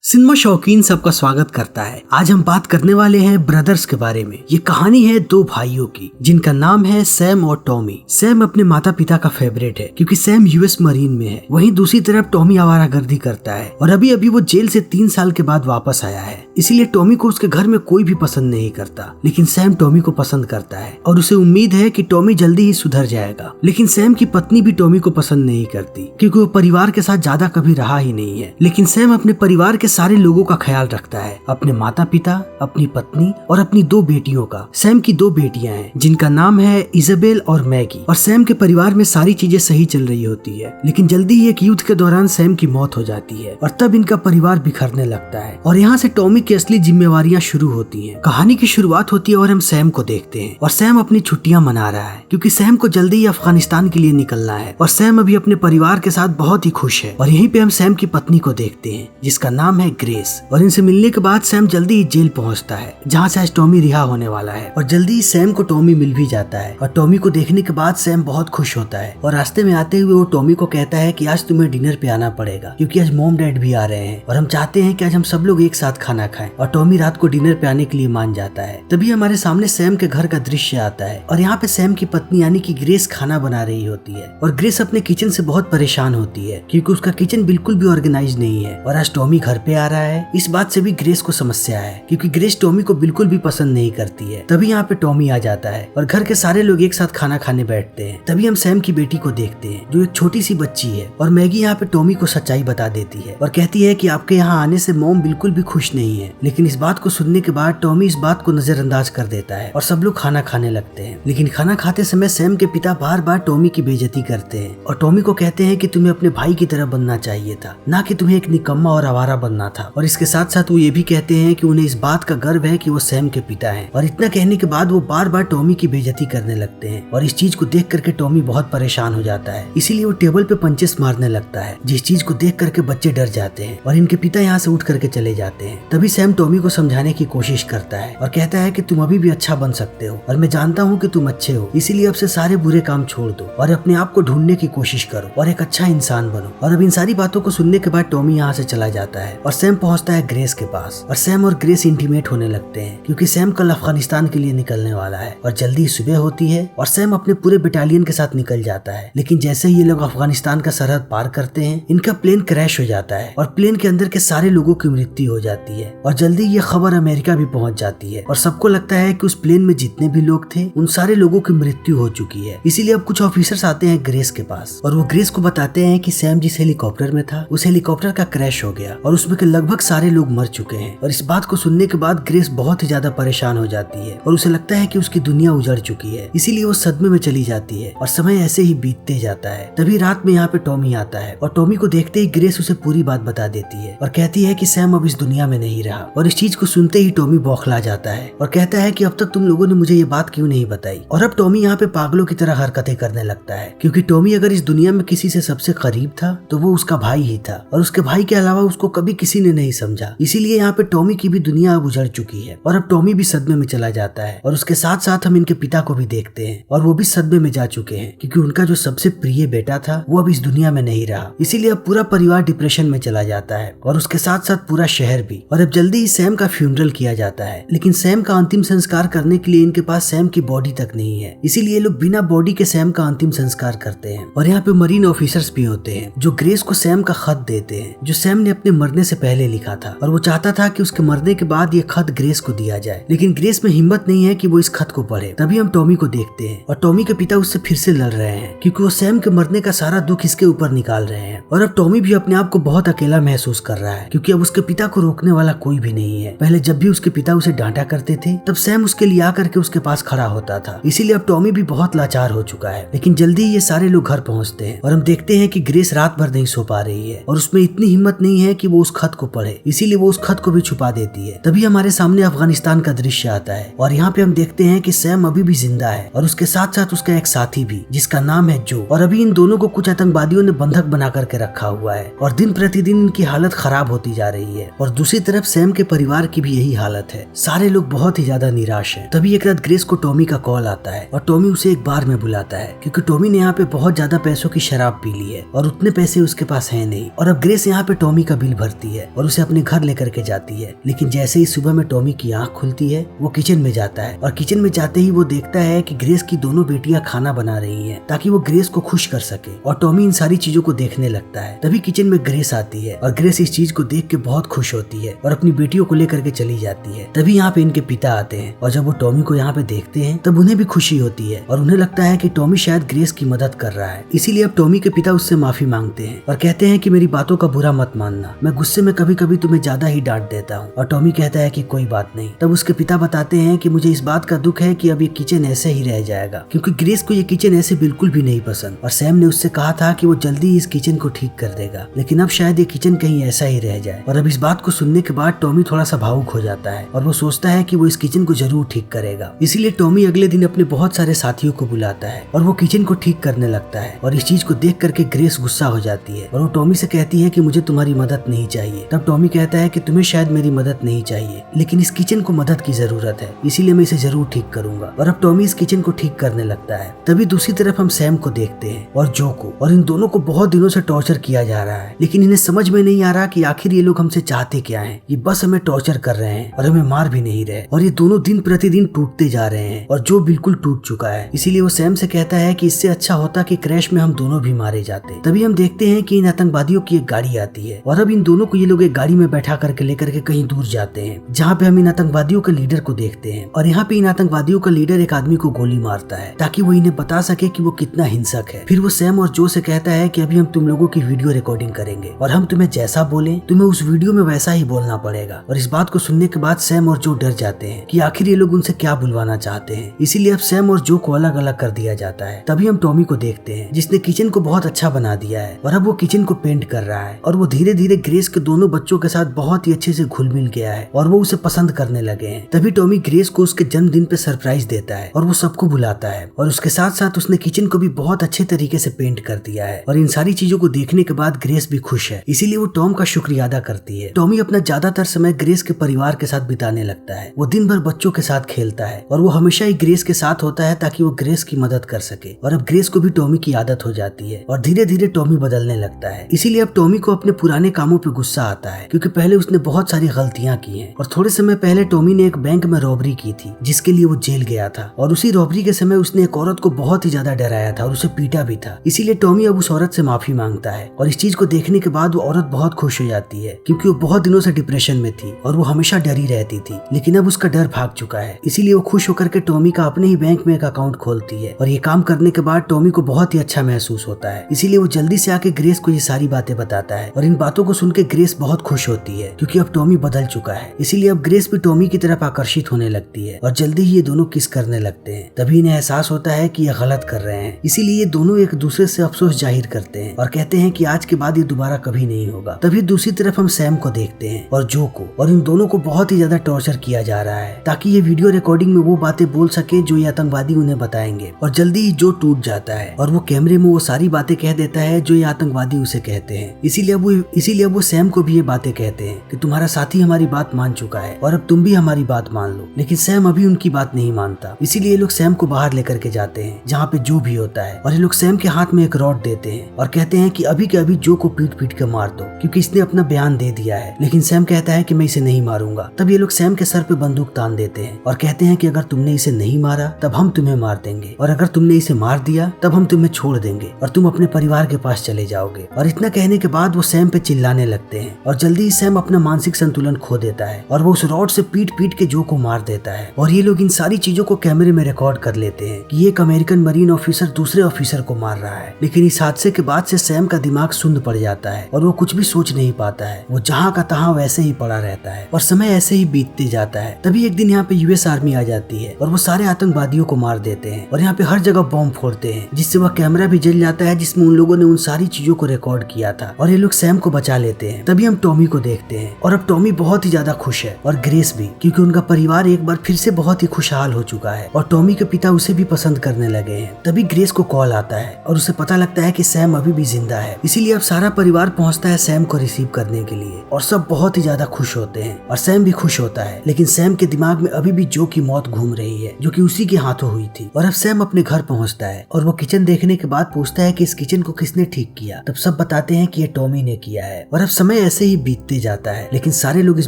Cinema शौकीन सबका स्वागत करता है। आज हम बात करने वाले हैं ब्रदर्स के बारे में। ये कहानी है दो भाइयों की जिनका नाम है सैम और टॉमी। सैम अपने माता पिता का फेवरेट है क्योंकि सैम यूएस मरीन में है। वहीं दूसरी तरफ टॉमी आवारागर्दी करता है और अभी अभी वो जेल से 3 साल के बाद वापस आया है। इसीलिए टॉमी को उसके घर में कोई भी पसंद नहीं करता, लेकिन सैम टॉमी को पसंद करता है और उसे उम्मीद है कि टॉमी जल्दी ही सुधर जाएगा। लेकिन सैम की पत्नी भी टॉमी को पसंद नहीं करती क्योंकि वो परिवार के साथ ज्यादा कभी रहा ही नहीं है। लेकिन सैम अपने परिवार के सारे लोगों का ख्याल रखता है, अपने माता पिता, अपनी पत्नी और अपनी 2 बेटियों का। सैम की 2 बेटियां हैं जिनका नाम है इजाबेल और मैगी। और सैम के परिवार में सारी चीजें सही चल रही होती है, लेकिन जल्दी ही एक युद्ध के दौरान सैम की मौत हो जाती है और तब इनका परिवार बिखरने लगता है और यहाँ से टॉमी की असली जिम्मेवारियां शुरू होती हैं। कहानी की शुरुआत होती है और हम सैम को देखते हैं और सैम अपनी छुट्टियां मना रहा है क्योंकि सैम को जल्दी ही अफगानिस्तान के लिए निकलना है और सैम अभी अपने परिवार के साथ बहुत ही खुश है। और यहीं पे हम सैम की पत्नी को देखते हैं जिसका नाम है ग्रेस। और इनसे मिलने के बाद सैम जल्दी ही जेल पहुंचता है जहां से आज टॉमी रिहा होने वाला है और जल्दी ही सैम को टॉमी मिल भी जाता है। और टॉमी को देखने के बाद सैम बहुत खुश होता है और रास्ते में आते हुए वो टॉमी को कहता है कि आज तुम्हें डिनर पे आना पड़ेगा क्योंकि आज मॉम डैड भी आ रहे हैं और हम चाहते हैं कि आज हम सब लोग एक साथ खाना खाएं। और टॉमी रात को डिनर पे आने के लिए मान जाता है। तभी हमारे सामने सैम के घर का दृश्य आता है और यहाँ पे सैम की पत्नी यानी कि ग्रेस खाना बना रही होती है और ग्रेस अपने किचन से बहुत परेशान होती है क्योंकि उसका किचन बिल्कुल भी ऑर्गेनाइज नहीं है। और आज टॉमी घर पे आ रहा है, इस बात से भी ग्रेस को समस्या है क्योंकि ग्रेस टॉमी को बिल्कुल भी पसंद नहीं करती है। तभी यहाँ पे टॉमी आ जाता है और घर के सारे लोग एक साथ खाना खाने बैठते हैं। तभी हम सैम की बेटी को देखते हैं जो एक छोटी सी बच्ची है और मैगी यहाँ पे टॉमी को सच्चाई बता देती है और कहती है कि आपके यहाँ आने से मॉम बिल्कुल भी खुश नहीं है। लेकिन इस बात को सुनने के बाद टॉमी इस बात को नजरअंदाज कर देता है और सब लोग खाना खाने लगते हैं। लेकिन खाना खाते समय सैम के पिता बार बार टॉमी की बेइज्जती करते हैं और टॉमी को कहते हैं कि तुम्हें अपने भाई की तरह बनना चाहिए था, ना कि तुम्हें एक निकम्मा और आवारा बनना था। और इसके साथ साथ वो ये भी कहते हैं कि उन्हें इस बात का गर्व है कि वो सैम के पिता हैं। और इतना कहने के बाद वो बार बार टॉमी की बेइज्जती करने लगते हैं और इस चीज को देख करके टॉमी बहुत परेशान हो जाता है। इसीलिए वो टेबल पे पंचेस मारने लगता है, जिस चीज को देख करके बच्चे डर जाते हैं और इनके पिता यहाँ से उठ करके चले जाते हैं। तभी सैम टॉमी को समझाने की कोशिश करता है और कहता है कि तुम अभी भी अच्छा बन सकते हो और मैं जानता हूँ कि तुम अच्छे हो, इसीलिए अब से सारे बुरे काम छोड़ दो और अपने आप को ढूंढने की कोशिश करो और एक अच्छा इंसान बनो। और अब इन सारी बातों को सुनने के बाद टॉमी यहाँ से चला जाता है और सैम पहुँचता है ग्रेस के पास और सैम और ग्रेस इंटीमेट होने लगते हैं क्योंकि सैम कल अफगानिस्तान के लिए निकलने वाला है। और जल्दी सुबह होती है और सैम अपने पूरे बटालियन के साथ निकल जाता है। लेकिन जैसे ही ये लोग अफगानिस्तान का सरहद पार करते हैं, इनका प्लेन क्रैश हो जाता है और प्लेन के अंदर के सारे लोगों की मृत्यु हो जाती है। और जल्दी ये खबर अमेरिका भी पहुंच जाती है और सबको लगता है कि उस प्लेन में जितने भी लोग थे उन सारे लोगों की मृत्यु हो चुकी है। इसीलिए अब कुछ ऑफिसर्स आते हैं ग्रेस के पास और वो ग्रेस को बताते हैं कि सैम जिस हेलीकॉप्टर में था उस हेलीकॉप्टर का क्रैश हो गया और उसमें के लगभग सारे लोग मर चुके हैं। और इस बात को सुनने के बाद ग्रेस बहुत ही ज्यादा परेशान हो जाती है और उसे लगता है कि उसकी दुनिया उजड़ चुकी है, इसीलिए वो सदमे में चली जाती है और समय ऐसे ही बीतते जाता है। तभी रात में यहाँ पे टॉमी आता है और टॉमी को देखते ही ग्रेस उसे पूरी बात बता देती है और कहती है कि सैम अब इस दुनिया में नहीं रहा। और इस चीज को सुनते ही टॉमी बौखला जाता है और कहता है कि अब तक तुम लोगों ने मुझे ये बात क्यों नहीं बताई। और अब टॉमी यहाँ पे पागलों की तरह हरकतें करने लगता है क्योंकि टॉमी अगर इस दुनिया में किसी से सबसे करीब था तो वो उसका भाई ही था और उसके भाई के अलावा उसको कभी किसी ने नहीं समझा। इसीलिए यहाँ पे टॉमी की भी दुनिया अब उजड़ चुकी है और अब टॉमी भी सदमे में चला जाता है। और उसके साथ साथ हम इनके पिता को भी देखते हैं और वो भी सदमे में जा चुके हैं क्योंकि उनका जो सबसे प्रिय बेटा था वो अब इस दुनिया में नहीं रहा। इसीलिए अब पूरा परिवार डिप्रेशन में चला जाता है और उसके साथ साथ पूरा शहर भी। और अब जल्दी ही सैम का फ्यूनरल किया जाता है, लेकिन सैम का अंतिम संस्कार करने के लिए इनके पास सैम की बॉडी तक नहीं है। इसीलिए लोग बिना बॉडी के सैम का अंतिम संस्कार करते हैं। और यहाँ पे मरीन ऑफिसर्स भी होते हैं जो ग्रेस को सैम का खत देते हैं जो सैम ने अपने मरने से पहले लिखा था और वो चाहता था कि उसके मरने के बाद ये खत ग्रेस को दिया जाए, लेकिन ग्रेस में हिम्मत नहीं है कि वो इस खत को पढ़े। तभी हम टॉमी को देखते हैं और टॉमी के पिता उससे फिर से लड़ रहे हैं क्योंकि वो सैम के मरने का सारा दुख इसके ऊपर निकाल रहे हैं। और अब टॉमी भी अपने आप को बहुत अकेला महसूस कर रहा है क्योंकि अब उसके पिता को रोकने वाला कोई भी नहीं है। पहले जब भी उसके पिता उसे डांटा करते थे तब सैम उसके लिए आकर के उसके पास खड़ा होता था, इसीलिए अब टॉमी भी बहुत लाचार हो चुका है। लेकिन जल्दी ये सारे लोग घर पहुँचते हैं और हम देखते हैं कि ग्रेस रात भर नहीं सो पा रही है और उसमें इतनी हिम्मत नहीं है कि वो उस खत को पढ़े, इसीलिए वो उस खत को भी छुपा देती है। तभी हमारे सामने अफगानिस्तान का दृश्य आता है और यहाँ पे हम देखते हैं कि सैम अभी भी जिंदा है और उसके साथ साथ उसका एक साथी भी जिसका नाम है जो। और अभी इन दोनों को कुछ आतंकवादियों ने बंधक बना करके रखा हुआ है और दिन प्रतिदिन इनकी हालत खराब होती जा रही है। और दूसरी तरफ सैम के परिवार की भी यही हालत है। सारे लोग बहुत ही ज्यादा निराश हैं। तभी एक रात ग्रेस को टॉमी का कॉल आता है और टॉमी उसे एक बार में बुलाता है क्योंकि टॉमी ने यहाँ पे बहुत ज्यादा पैसों की शराब पी ली है और उतने पैसे उसके पास है नहीं। और अब ग्रेस यहाँ पे टॉमी का बिल भरती है और उसे अपने घर लेकर के जाती है। लेकिन जैसे ही सुबह में टॉमी की आंख खुलती है वो किचन में जाता है और किचन में जाते ही वो देखता है कि ग्रेस की दोनों बेटियां खाना बना रही हैं ताकि वो ग्रेस को खुश कर सके। और टॉमी इन सारी चीजों को देखने लगता है। तभी किचन में ग्रेस आती है और ग्रेस इस चीज को देख के बहुत खुश होती है और अपनी बेटियों को लेकर के चली जाती है। तभी यहाँ पे इनके पिता आते हैं और जब वो टॉमी को यहाँ पे देखते हैं तब उन्हें भी खुशी होती है और उन्हें लगता है कि टॉमी शायद ग्रेस की मदद कर रहा है। इसीलिए अब टॉमी के पिता उससे माफी मांगते हैं और कहते हैं कि मेरी बातों का बुरा मत मानना, मैं गुस्से में कभी कभी तुम्हें ज्यादा ही डांट देता हूँ। और टॉमी कहता है कि कोई बात नहीं। तब उसके पिता बताते हैं कि मुझे इस बात का दुख है कि अब ये किचन ऐसे ही रह जाएगा क्योंकि ग्रेस को ये किचन ऐसे बिल्कुल भी नहीं पसंद और सैम ने उससे कहा था कि वो जल्दी इस किचन को ठीक कर देगा, लेकिन अब शायद ये किचन कहीं ऐसा ही रह जाए। और अब इस बात को सुनने के बाद टॉमी थोड़ा सा भावुक हो जाता है और वो सोचता है कि वो इस किचन को जरूर ठीक करेगा। इसीलिए टॉमी अगले दिन अपने बहुत सारे साथियों को बुलाता है और वो किचन को ठीक करने लगता है। और इस चीज को देख करके ग्रेस गुस्सा हो जाती है और वो टॉमी से कहती है कि मुझे तुम्हारी मदद नहीं चाहिए। तब टॉमी कहता है कि तुम्हें शायद मेरी मदद नहीं चाहिए, लेकिन इस किचन को मदद की जरूरत है, इसीलिए मैं इसे जरूर ठीक करूंगा। और अब टॉमी इस किचन को ठीक करने लगता है। तभी दूसरी तरफ हम सैम को देखते हैं और जो को, और इन दोनों को बहुत दिनों से टॉर्चर किया जा रहा है, लेकिन इन्हें समझ में नहीं आ रहा कि आखिर ये लोग हमसे चाहते क्या हैं। ये बस हमें टॉर्चर कर रहे हैं और हमें मार भी नहीं रहे। और ये दोनों दिन प्रतिदिन टूटते जा रहे हैं और जो बिल्कुल टूट चुका है। इसीलिए वो सैम से कहता है कि इससे अच्छा होता कि क्रैश में हम दोनों भी मारे जाते। तभी हम देखते हैं कि इन आतंकवादियों की एक गाड़ी आती है और अब इन दोनों को ये लोग एक गाड़ी में बैठा करके लेकर के कहीं दूर जाते हैं, जहाँ पे हम इन आतंकवादियों के लीडर को देखते हैं। और यहाँ पे इन आतंकवादियों का लीडर एक आदमी को गोली मारता है ताकि वो इन्हें बता सके कि वो कितना हिंसक है। फिर वो सैम और जो से कहता है कि अभी हम तुम लोगों की वीडियो रिकॉर्डिंग करेंगे और हम तुम्हें जैसा बोले तुम्हें उस वीडियो में वैसा ही बोलना पड़ेगा। और इस बात को सुनने के बाद सैम और जो डर जाते हैं कि आखिर ये लोग उनसे क्या बुलवाना चाहते हैं। इसीलिए अब सैम और जो को अलग अलग कर दिया जाता है। तभी हम टॉमी को देखते हैं जिसने किचन को बहुत अच्छा बना दिया है और अब वो किचन को पेंट कर रहा है और वो धीरे धीरे ग्रेस के दोनों बच्चों के साथ बहुत ही अच्छे से घुल मिल गया है और वो उसे पसंद करने लगे हैं। तभी टॉमी ग्रेस को उसके जन्मदिन पे सरप्राइज देता है और वो सबको बुलाता है और उसके साथ साथ उसने किचन को भी बहुत अच्छे तरीके से पेंट कर दिया है। और इन सारी चीजों को देखने के बाद ग्रेस भी खुश है, इसीलिए वो टॉम का शुक्रिया अदा करती है। टॉमी अपना ज्यादातर समय ग्रेस के परिवार के साथ बिताने लगता है। वो दिन भर बच्चों के साथ खेलता है और वो हमेशा ही ग्रेस के साथ होता है ताकि वो ग्रेस की मदद कर सके। और अब ग्रेस को भी टॉमी की आदत हो जाती है और धीरे धीरे टॉमी बदलने लगता है। इसीलिए अब टॉमी को अपने पुराने कामों पे गुस्सा आता है क्योंकि पहले उसने बहुत सारी गलतियां की हैं। और थोड़े समय पहले टॉमी ने एक बैंक में रॉबरी की थी जिसके लिए वो जेल गया था और उसी रॉबरी के समय उसने एक औरत को बहुत ही ज्यादा डराया था और उसे पीटा भी था। इसीलिए टॉमी अब उस औरत से माफी मांगता है और इस चीज को देखने के बाद वो औरत बहुत खुश हो जाती है क्योंकि वो बहुत दिनों से डिप्रेशन में थी और वो हमेशा डरी रहती थी, लेकिन अब उसका डर भाग चुका है। इसीलिए वो खुश होकर के टॉमी का अपने ही बैंक में एक अकाउंट खोलती है और ये काम करने के बाद टॉमी को बहुत ही अच्छा महसूस होता है। इसीलिए वो जल्दी से आके ग्रेस को ये सारी बातें बताता है और इन बातों को सुन के ग्रेस बहुत खुश होती है क्योंकि अब टॉमी बदल चुका है। इसीलिए अब ग्रेस भी टॉमी की तरफ आकर्षित होने लगती है और जल्दी ही ये दोनों किस करने लगते हैं। तभी इन्हें एहसास होता है कि ये गलत कर रहे हैं। इसीलिए ये दोनों एक दूसरे से अफसोस जाहिर करते हैं और कहते हैं कि आज के बाद ये दोबारा कभी नहीं होगा। तभी दूसरी तरफ हम सैम को देखते हैं और जो को, और इन दोनों को बहुत ही ज्यादा टॉर्चर किया जा रहा है ताकि ये वीडियो रिकॉर्डिंग में वो बातें बोल सके जो ये आतंकवादी उन्हें बताएंगे। और जल्दी ही जो टूट जाता है और वो कैमरे में वो सारी बातें कह देता है जो ये आतंकवादी उसे कहते हैं। इसीलिए वो सैम को भी ये बातें कहते हैं कि तुम्हारा साथी हमारी बात मान चुका है और अब तुम भी हमारी बात मान लो। लेकिन सैम अभी उनकी बात नहीं मानता। इसीलिए ये लोग सैम को बाहर लेकर के जाते हैं जहाँ पे जो भी होता है और ये लोग सैम के हाथ में एक रॉड देते हैं और कहते हैं कि अभी के अभी जो को पीट पीट के मार दो क्योंकि इसने अपना बयान दे दिया है। लेकिन सैम कहता है कि मैं इसे नहीं मारूंगा। तब ये लोग सैम के सर पे बंदूक तान देते हैं और कहते हैं कि अगर तुमने इसे नहीं मारा तब हम तुम्हें मार देंगे और अगर तुमने इसे मार दिया तब हम तुम्हें छोड़ देंगे और तुम अपने परिवार के पास चले जाओगे। और इतना कहने के बाद वो सैम पे चिल्लाने लगते हैं और जल्दी ही सैम अपना मानसिक संतुलन खो देता है और वो उस रॉड से पीट पीट के जो को मार देता है। और ये लोग इन सारी चीजों को कैमरे में रिकॉर्ड कर लेते हैं कि एक अमेरिकन मरीन ऑफिसर दूसरे ऑफिसर को मार रहा है। लेकिन इस हादसे के बाद से सैम का दिमाग सुन्न पड़ जाता है और वो कुछ भी सोच नहीं पाता है। वो जहाँ का तहाँ वैसे ही पड़ा रहता है और समय ऐसे ही बीतते जाता है। तभी एक दिन यहाँ पे यूएस आर्मी आ जाती है और वो सारे आतंकवादियों को मार देते हैं और यहाँ पे हर जगह बॉम्ब फोड़ते हैं जिससे वह कैमरा भी जल जाता है जिसमें उन लोगों ने उन सारी चीजों को रिकॉर्ड किया था और ये लोग सैम को बचा लेते हैं। तभी हम टॉमी को देखते हैं और अब टॉमी बहुत ही ज्यादा खुश है और ग्रेस भी, क्योंकि उनका परिवार एक बार फिर से बहुत ही खुशहाल हो चुका है और टॉमी के पिता उसे भी पसंद करने लगे हैं। तभी ग्रेस को कॉल आता है और उसे पता लगता है कि सैम अभी भी जिंदा है। इसीलिए अब सारा परिवार पहुंचता है सैम को रिसीव करने के लिए और सब बहुत ही ज्यादा खुश होते हैं और सैम भी खुश होता है। लेकिन सैम के दिमाग में अभी भी जो की मौत घूम रही है जो कि उसी के हाथों हुई थी। और अब सैम अपने घर पहुंचता है और वो किचन देखने के बाद पूछता है कि इस किचन को किसने ठीक किया। तब सब बताते हैं कि ये टॉमी ने किया है। और अब समय ऐसे ही बीतते जाता है, लेकिन सारे लोग इस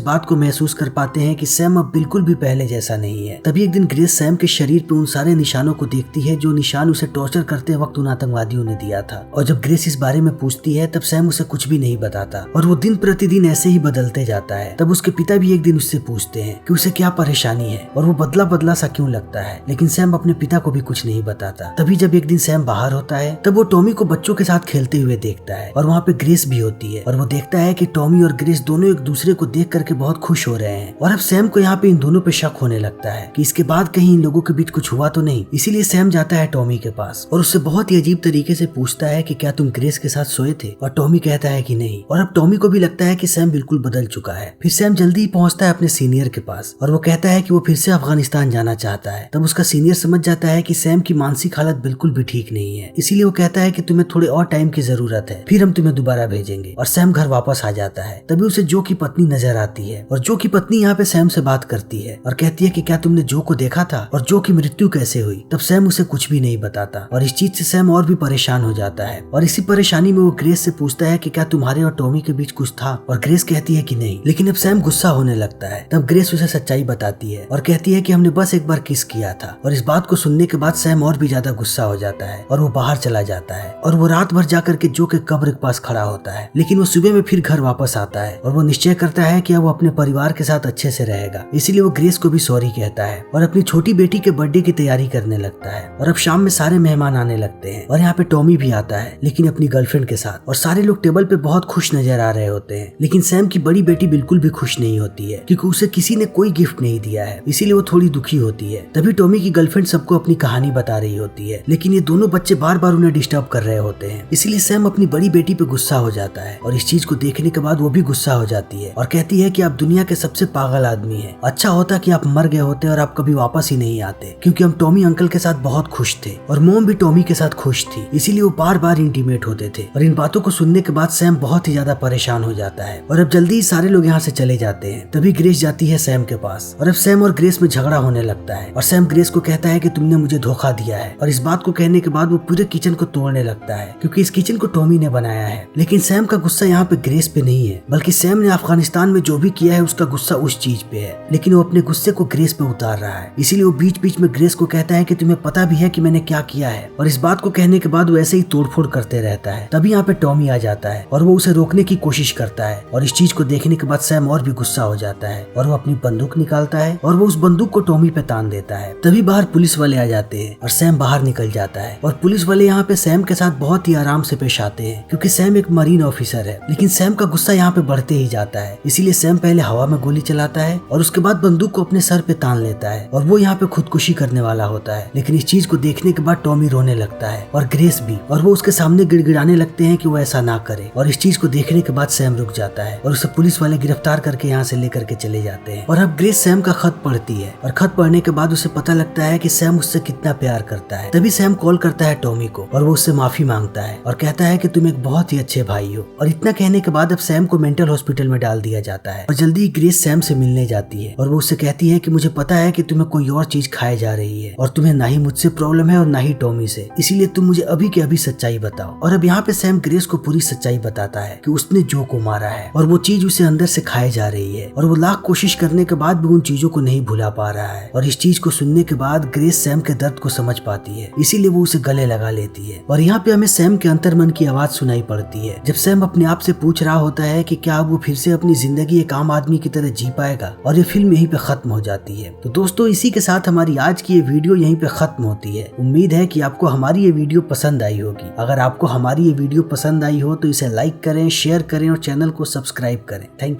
बात को महसूस कर पाते हैं कि सैम अब बिल्कुल भी पहले जैसा नहीं है। तभी एक दिन ग्रेस सैम के शरीर पे उन सारे निशानों को देखती है जो निशान उसे टॉर्चर करते वक्त उन आतंकवादियों ने दिया था। और जब ग्रेस इस बारे में पूछती है तब सैम उसे कुछ भी नहीं बताता और वो दिन प्रतिदिन ऐसे ही बदलते जाता है। तब उसके पिता भी एक दिन उससे पूछते हैं कि उसे क्या परेशानी है और वो बदला बदला सा क्यों लगता है, लेकिन सैम अपने पिता को भी कुछ नहीं बताता। तभी जब एक दिन सैम बाहर होता है तब वो टॉमी को बच्चों के साथ खेलते हुए देखता है और वहाँ पे ग्रेस भी होती है और वो देखता है कि टॉमी और ग्रेस दोनों एक दूसरे को देख करके बहुत खुश हो रहे हैं। और अब सैम को यहाँ पे इन दोनों पे शक होने लगता है कि इसके बाद कहीं इन लोगों के बीच कुछ हुआ तो नहीं। इसीलिए सैम जाता है टॉमी के पास और उससे बहुत ही अजीब तरीके से पूछता है कि क्या तुम ग्रेस के साथ सोए थे, और टॉमी कहता है कि नहीं। और अब टॉमी को भी लगता है कि सैम बिल्कुल बदल चुका है। फिर सैम जल्दी ही पहुंचता है अपने सीनियर के पास और वो कहता है कि वो फिर से अफगानिस्तान जाना चाहता है। तब उसका सीनियर समझ जाता है कि सैम की मानसिक हालत बिल्कुल भी ठीक नहीं है, इसीलिए वो कहता है कि तुम्हें थोड़े और टाइम की जरूरत है, फिर हम तुम्हें दोबारा भेजेंगे। और सैम घर वापस आ जाता है। तभी उसे जो की पत्नी नजर आती है और जो की पत्नी यहाँ पे सैम से बात करती है और कहती है कि क्या तुमने जो को देखा था और जो की मृत्यु कैसे हुई। तब सैम उसे कुछ भी नहीं बताता और इस चीज से सैम और भी परेशान हो जाता है। और इसी परेशानी में वो ग्रेस से पूछता है कि क्या तुम्हारे और टॉमी के बीच कुछ था, और ग्रेस कहती है कि नहीं। लेकिन अब सैम गुस्सा होने लगता है। तब ग्रेस उसे सच्चाई बताती है और कहती है कि हमने बस एक बार किस किया था। और इस बात को सुनने के बाद सैम और भी ज्यादा गुस्सा हो जाता है और वो बाहर चला जाता है और वो रात भर जाकर के जो के कब्र के पास खड़ा होता है। लेकिन वो सुबह में फिर घर वापस आता है और वो निश्चय करता है कि अब वो अपने परिवार के साथ अच्छे से रहेगा। इसीलिए वो ग्रेस को भी सॉरी कहता है और अपनी छोटी बेटी के बर्थडे की तैयारी करने लगता है। और अब शाम में सारे मेहमान आने लगते हैं और यहाँ पे टॉमी भी आता है, लेकिन अपनी गर्लफ्रेंड के साथ। और सारे लोग टेबल पे बहुत खुश नजर आ रहे होते हैं, लेकिन सैम की बड़ी बेटी बिल्कुल भी खुश नहीं होती है क्योंकि उसे किसी ने कोई गिफ्ट नहीं दिया है, इसीलिए वो थोड़ी दुखी होती है। तभी टॉमी की गर्लफ्रेंड सबको अपनी कहानी बता रही होती है, लेकिन ये दोनों बच्चे बार बार उन्हें डिस्टर्ब कर रहे होते हैं। इसीलिए सैम अपनी बड़ी बेटी पे गुस्सा हो जाता है और इस चीज को देखने के बाद वो भी गुस्सा हो जाती है और कहती है कि आप दुनिया के सबसे पागल आदमी हैं। अच्छा होता कि आप मर गए होते और आप कभी वापस ही नहीं आते, क्योंकि हम टॉमी अंकल के साथ बहुत खुश थे और मोम भी टॉमी के साथ खुश थी, इसीलिए वो बार बार इंटीमेट होते थे। और इन बातों को सुनने के बाद सैम बहुत ही ज्यादा परेशान हो जाता है और अब जल्दी ही सारे लोग यहाँ से चले जाते हैं। तभी ग्रेस जाती है सैम के पास और अब सैम और ग्रेस में झगड़ा होने लगता है और सैम ग्रेस को कहता है कि तुमने मुझे धोखा दिया है। और इस बात को कहने के बाद वो पूरे किचन को तोड़ने लगता है क्योंकि इस किचन को टॉमी ने बनाया है। लेकिन सैम का गुस्सा यहाँ पे ग्रेस पे नहीं है, बल्कि सैम ने अफगानिस्तान में जो भी किया है उसका गुस्सा उस चीज पे है, लेकिन वो अपने गुस्से को ग्रेस पे उतार रहा है। इसीलिए वो बीच बीच में ग्रेस को कहता है कि तुम्हें पता भी है कि मैंने क्या किया है। और इस बात को कहने के बाद वो ऐसे ही तोड़फोड़ करते रहता है। तभी यहाँ पे टॉमी आ जाता है और वो उसे रोकने की कोशिश करता है और इस चीज को देखने के बाद सैम और भी गुस्सा हो जाता है और वो अपनी बंदूक निकालता है और वो उस बंदूक को टॉमी पे तान देता है। तभी बाहर पुलिस वाले आ जाते हैं और सैम बाहर निकल जाता है और पुलिस वाले यहाँ पे सैम के साथ बहुत ही आराम से पेश आते हैं क्योंकि सैम एक मरीन ऑफिसर है। लेकिन सैम का गुस्सा यहाँ पे बढ़ते ही जाता है, इसीलिए सैम पहले हवा में गोली चलाता है और उसके बाद बंदूक को अपने सर पे तान लेता है और वो यहाँ पे खुदकुशी करने वाला होता है। लेकिन इस चीज को देखने के बाद टॉमी रोने लगता है और ग्रेस भी, और वो उसके सामने गिड़गिड़ाने लगते हैं कि वो ऐसा ना करे। और इस चीज को देखने के बाद सैम रुक जाता है और उसे पुलिस वाले गिरफ्तार करके यहाँ से लेकर के चले जाते हैं। और अब ग्रेस सैम का खत पढ़ती है और खत पढ़ने के बाद उसे पता लगता है कि सैम उससे कितना प्यार करता है। तभी सैम कॉल करता है टॉमी को और वो उससे माफी मांगता है और कहता है कि तुम एक बहुत ही अच्छे भाई हो। और इतना कहने के बाद अब सैम को मेंटल हॉस्पिटल में डाल दिया जाता है और जल्दी ही ग्रेस सैम से मिलने जाती है और वो उससे कहती है कि मुझे पता है कि तुम्हें कोई और चीज खाए जा रही है और तुम्हें ना ही मुझसे प्रॉब्लम है और ना ही टॉमी से, इसीलिए तुम मुझे अभी के अभी सच्चाई बताओ। और अब यहाँ पे सैम ग्रेस को पूरी सच्चाई बताता है कि उसने जो को मारा है और वो चीज उसे अंदर से खाए जा रही है और वो लाख कोशिश करने के बाद भी उन चीजों को नहीं भुला पा रहा है। और इस चीज को सुनने के बाद ग्रेस सैम के दर्द को समझ पाती है, इसीलिए वो उसे गले लगा लेती है। और यहाँ पे हमें सैम के अंतर्मन की आवाज सुनाई पड़ती है जब सैम अपने आप से पूछ रहा होता है कि क्या वो फिर से अपनी जिंदगी एक आम आदमी की तरह जी पाएगा। और ये फिल्म यहीं पे खत्म हो जाती है। तो दोस्तों, इसी के साथ हमारी आज की ये वीडियो यहीं पे खत्म होती है। उम्मीद है कि आपको हमारी ये वीडियो पसंद आई होगी। अगर आपको हमारी ये वीडियो पसंद आई हो तो इसे लाइक करें, शेयर करें और चैनल को सब्सक्राइब करें। Thank you.